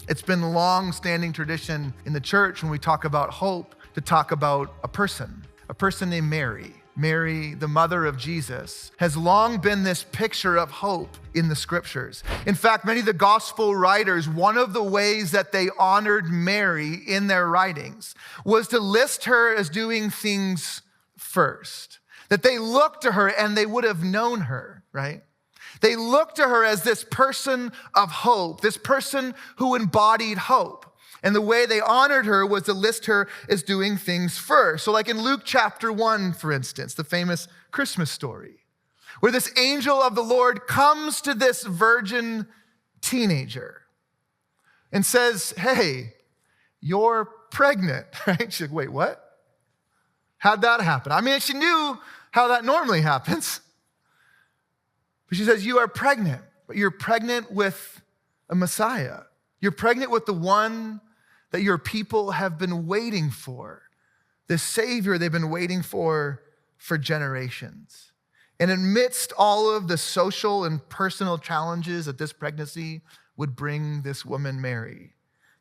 It's been long-standing tradition in the church when we talk about hope to talk about a person named Mary. Mary, the mother of Jesus, has long been this picture of hope in the scriptures. In fact, many of the gospel writers, one of the ways that they honored Mary in their writings was to list her as doing things first. That they looked to her and they would have known her, right? They looked to her as this person of hope, this person who embodied hope. And the way they honored her was to list her as doing things first. So like in Luke chapter 1, for instance, the famous Christmas story, where this angel of the Lord comes to this virgin teenager and says, hey, you're pregnant, right? She's like, wait, what? How'd that happen? I mean, she knew how that normally happens. But she says, you are pregnant, but you're pregnant with a Messiah. You're pregnant with the one that your people have been waiting for, the Savior they've been waiting for generations. And amidst all of the social and personal challenges that this pregnancy would bring this woman, Mary,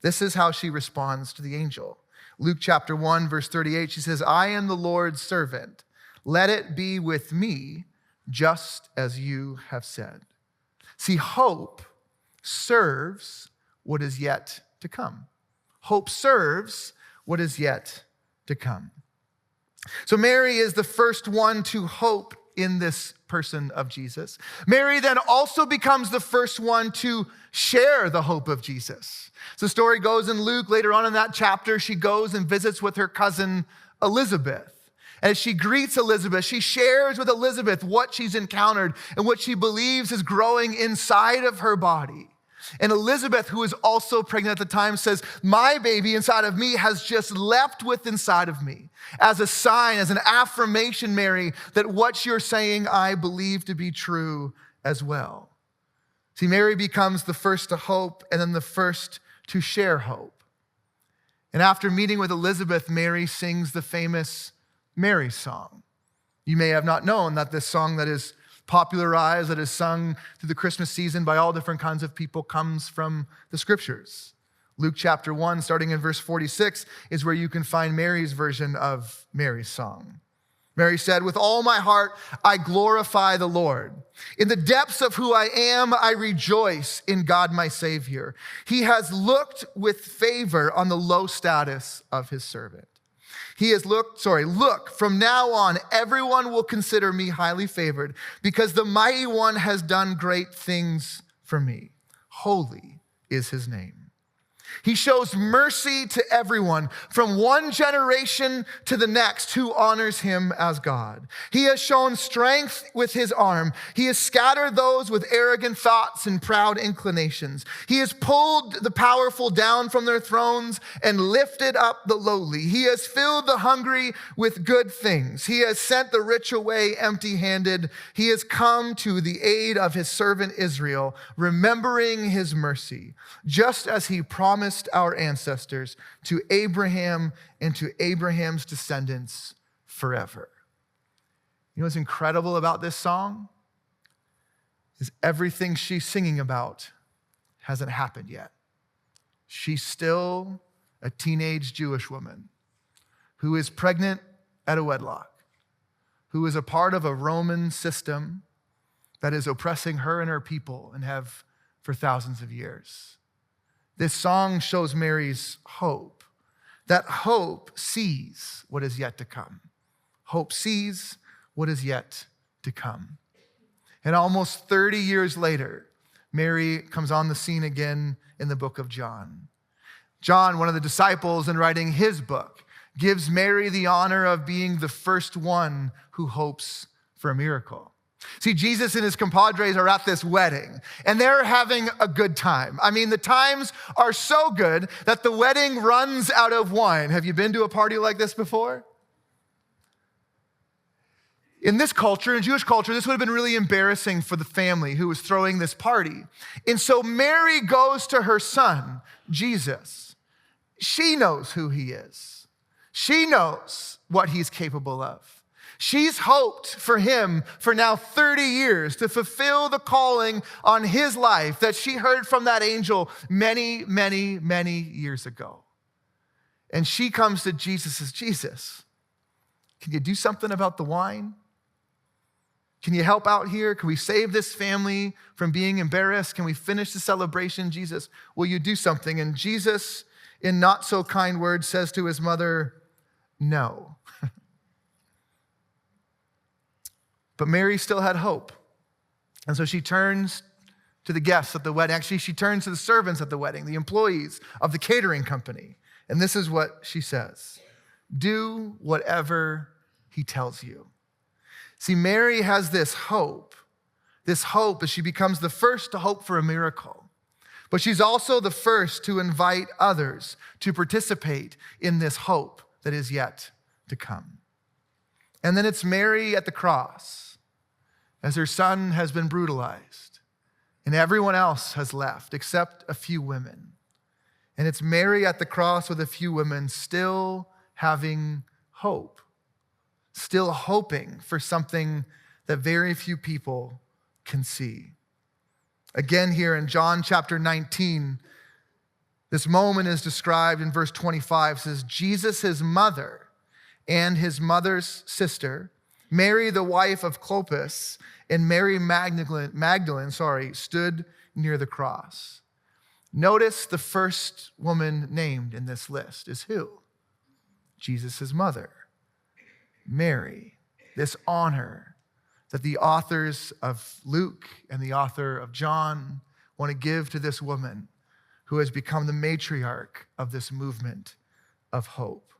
this is how she responds to the angel. Luke chapter 1, verse 38, she says, I am the Lord's servant. Let it be with me just as you have said. See, hope serves what is yet to come. Hope serves what is yet to come. So Mary is the first one to hope in this person of Jesus. Mary then also becomes the first one to share the hope of Jesus. So the story goes in Luke, later on in that chapter, she goes and visits with her cousin Elizabeth. As she greets Elizabeth, she shares with Elizabeth what she's encountered and what she believes is growing inside of her body. And Elizabeth, who is also pregnant at the time, says, my baby inside of me has just leapt with inside of me as a sign, as an affirmation, Mary, that what you're saying I believe to be true as well. See, Mary becomes the first to hope and then the first to share hope. And after meeting with Elizabeth, Mary sings the famous Mary song. You may have not known that this song that is popularized, that is sung through the Christmas season by all different kinds of people, comes from the scriptures. Luke chapter 1, starting in verse 46, is where you can find Mary's version of Mary's song. Mary said, with all my heart, I glorify the Lord. In the depths of who I am, I rejoice in God my Savior. He has looked with favor on the low status of his servant. Look, from now on, everyone will consider me highly favored because the mighty one has done great things for me. Holy is his name. He shows mercy to everyone from one generation to the next who honors him as God. He has shown strength with his arm. He has scattered those with arrogant thoughts and proud inclinations. He has pulled the powerful down from their thrones and lifted up the lowly. He has filled the hungry with good things. He has sent the rich away empty-handed. He has come to the aid of his servant Israel, remembering his mercy, just as he promised our ancestors, to Abraham and to Abraham's descendants forever. You know what's incredible about this song? Is everything she's singing about hasn't happened yet. She's still a teenage Jewish woman who is pregnant at a wedlock, who is a part of a Roman system that is oppressing her and her people and have for thousands of years. This song shows Mary's hope. That hope sees what is yet to come. Hope sees what is yet to come. And almost 30 years later, Mary comes on the scene again in the book of John. John, one of the disciples, in writing his book, gives Mary the honor of being the first one who hopes for a miracle. See, Jesus and his compadres are at this wedding, and they're having a good time. I mean, the times are so good that the wedding runs out of wine. Have you been to a party like this before? In this culture, in Jewish culture, this would have been really embarrassing for the family who was throwing this party. And so Mary goes to her son, Jesus. She knows who he is. She knows what he's capable of. She's hoped for him for now 30 years to fulfill the calling on his life that she heard from that angel many, many, many years ago. And she comes to Jesus as, Jesus, can you do something about the wine? Can you help out here? Can we save this family from being embarrassed? Can we finish the celebration? Jesus, will you do something? And Jesus, in not so kind words, says to his mother, no. But Mary still had hope. And so she turns to the guests at the wedding. Actually, she turns to the servants at the wedding, the employees of the catering company. And this is what she says: do whatever he tells you. See, Mary has this hope as she becomes the first to hope for a miracle. But she's also the first to invite others to participate in this hope that is yet to come. And then it's Mary at the cross as her son has been brutalized and everyone else has left except a few women. And it's Mary at the cross with a few women still having hope, still hoping for something that very few people can see. Again, here in John chapter 19, this moment is described in verse 25. It says, Jesus, his mother, and his mother's sister, Mary, the wife of Clopas, and Mary Magdalene, stood near the cross. Notice the first woman named in this list is who? Jesus' mother, Mary. This honor that the authors of Luke and the author of John want to give to this woman who has become the matriarch of this movement of hope.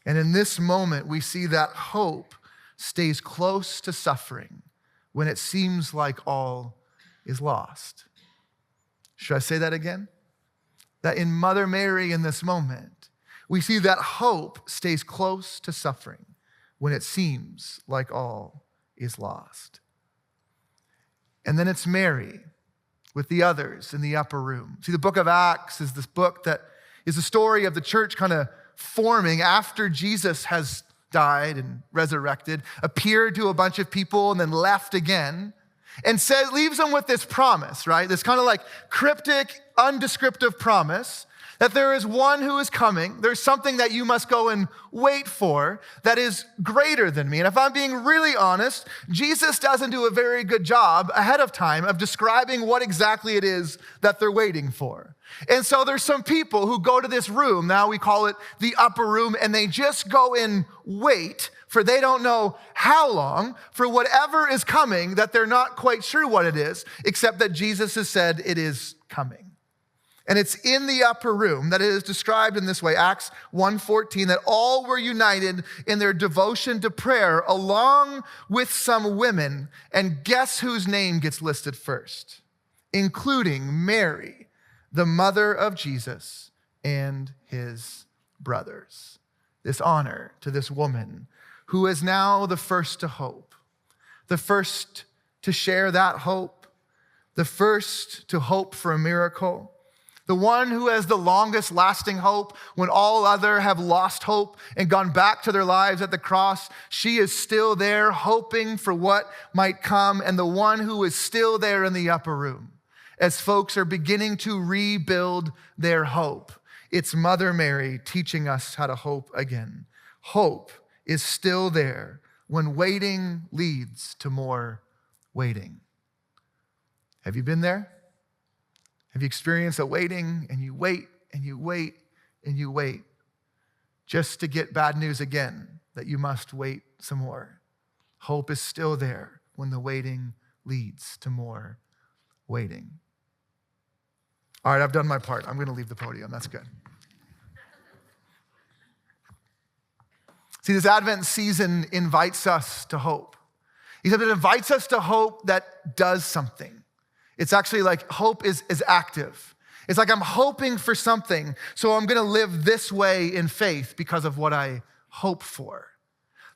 And in this moment, we see that hope stays close to suffering when it seems like all is lost. Should I say that again? That in Mother Mary in this moment, we see that hope stays close to suffering when it seems like all is lost. And then it's Mary with the others in the upper room. See, the book of Acts is this book that is the story of the church kind of forming after Jesus has died and resurrected, appeared to a bunch of people and then left again, and leaves them with this promise, right? This kind of like cryptic, undescriptive promise that there is one who is coming. There's something that you must go and wait for that is greater than me. And if I'm being really honest, Jesus doesn't do a very good job ahead of time of describing what exactly it is that they're waiting for. And so there's some people who go to this room, now we call it the upper room, and they just go and wait for they don't know how long, for whatever is coming that they're not quite sure what it is, except that Jesus has said it is coming. And it's in the upper room that it is described in this way, Acts 1:14, that all were united in their devotion to prayer along with some women. And guess whose name gets listed first? Including Mary, the mother of Jesus, and his brothers. This honor to this woman who is now the first to hope, the first to share that hope, the first to hope for a miracle, the one who has the longest lasting hope when all other have lost hope and gone back to their lives at the cross. She is still there hoping for what might come, and the one who is still there in the upper room as folks are beginning to rebuild their hope. It's Mother Mary teaching us how to hope again. Hope is still there when waiting leads to more waiting. Have you been there? Have you experienced a waiting and you wait and you wait and you wait just to get bad news again that you must wait some more? Hope is still there when the waiting leads to more waiting. All right, I've done my part. I'm going to leave the podium. That's good. See, this Advent season invites us to hope. It invites us to hope that does something. It's actually like hope is active. It's like I'm hoping for something, so I'm going to live this way in faith because of what I hope for.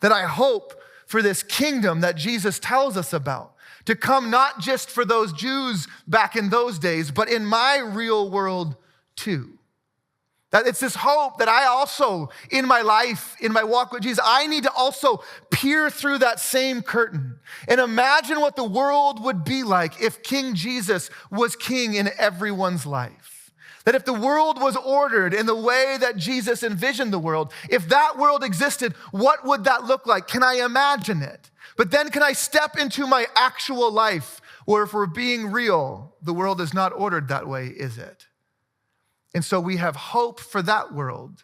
That I hope for this kingdom that Jesus tells us about to come not just for those Jews back in those days, but in my real world too. That it's this hope that I also, in my life, in my walk with Jesus, I need to also peer through that same curtain and imagine what the world would be like if King Jesus was king in everyone's life. That if the world was ordered in the way that Jesus envisioned the world, if that world existed, what would that look like? Can I imagine it? But then can I step into my actual life where, if we're being real, the world is not ordered that way, is it? And so we have hope for that world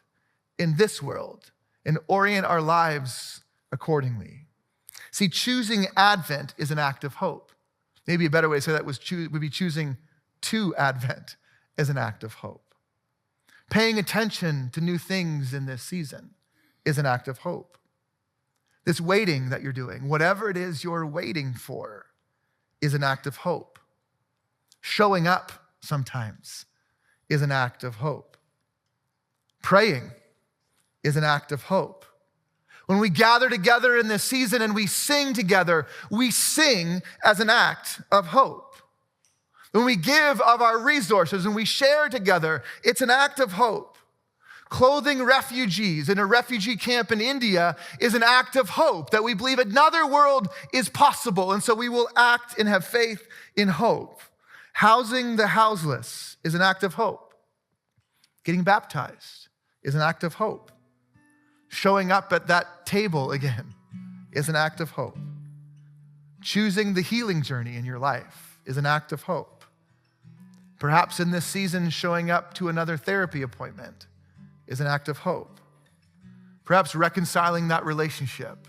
in this world and orient our lives accordingly. See, choosing Advent is an act of hope. Maybe a better way to say that would be choosing to Advent as an act of hope. Paying attention to new things in this season is an act of hope. This waiting that you're doing, whatever it is you're waiting for, is an act of hope. Showing up sometimes is an act of hope. Praying is an act of hope. When we gather together in this season and we sing together, we sing as an act of hope. When we give of our resources and we share together, it's an act of hope. Clothing refugees in a refugee camp in India is an act of hope, that we believe another world is possible, and so we will act and have faith in hope. Housing the houseless is an act of hope. Getting baptized is an act of hope. Showing up at that table again is an act of hope. Choosing the healing journey in your life is an act of hope. Perhaps in this season, showing up to another therapy appointment is an act of hope. Perhaps reconciling that relationship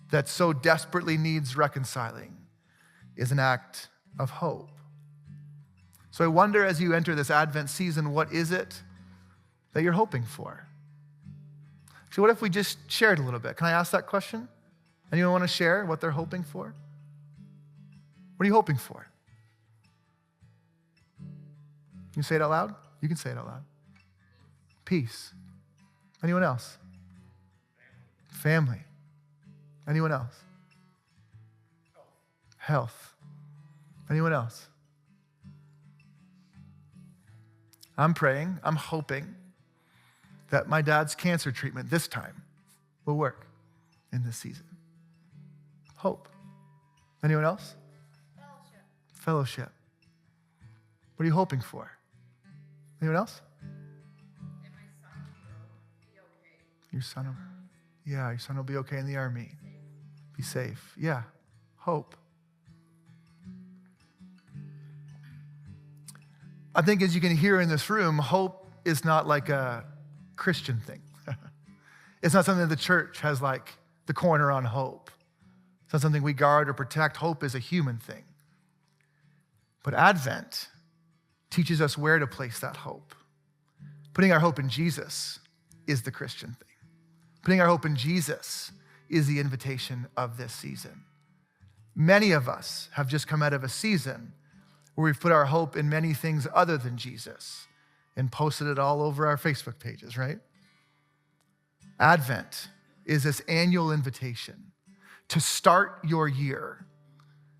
that so desperately needs reconciling is an act of hope. So I wonder, as you enter this Advent season, what is it that you're hoping for? So what if we just shared a little bit? Can I ask that question? Anyone want to share what they're hoping for? What are you hoping for? You can say it out loud? You can say it out loud. Peace. Anyone else? Family. Anyone else? Health. Anyone else? I'm praying, I'm hoping that my dad's cancer treatment this time will work in this season. Hope. Anyone else? Fellowship. What are you hoping for? Anyone else? And my son will be okay. Your son will be okay in the army. Be safe. Yeah. Hope. I think, as you can hear in this room, hope is not like a Christian thing. It's not something that the church has like the corner on hope. It's not something we guard or protect. Hope is a human thing. But Advent teaches us where to place that hope. Putting our hope in Jesus is the Christian thing. Putting our hope in Jesus is the invitation of this season. Many of us have just come out of a season where we've put our hope in many things other than Jesus and posted it all over our Facebook pages, right? Advent is this annual invitation to start your year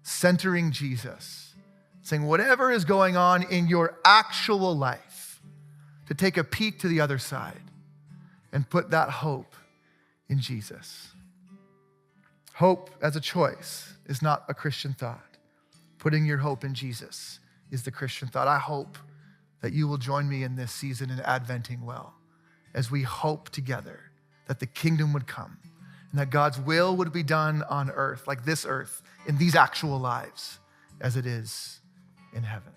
centering Jesus, saying whatever is going on in your actual life, to take a peek to the other side and put that hope in Jesus. Hope as a choice is not a Christian thought. Putting your hope in Jesus is the Christian thought. I hope that you will join me in this season in Adventing well, as we hope together that the kingdom would come and that God's will would be done on earth, like this earth, in these actual lives, as it is in heaven.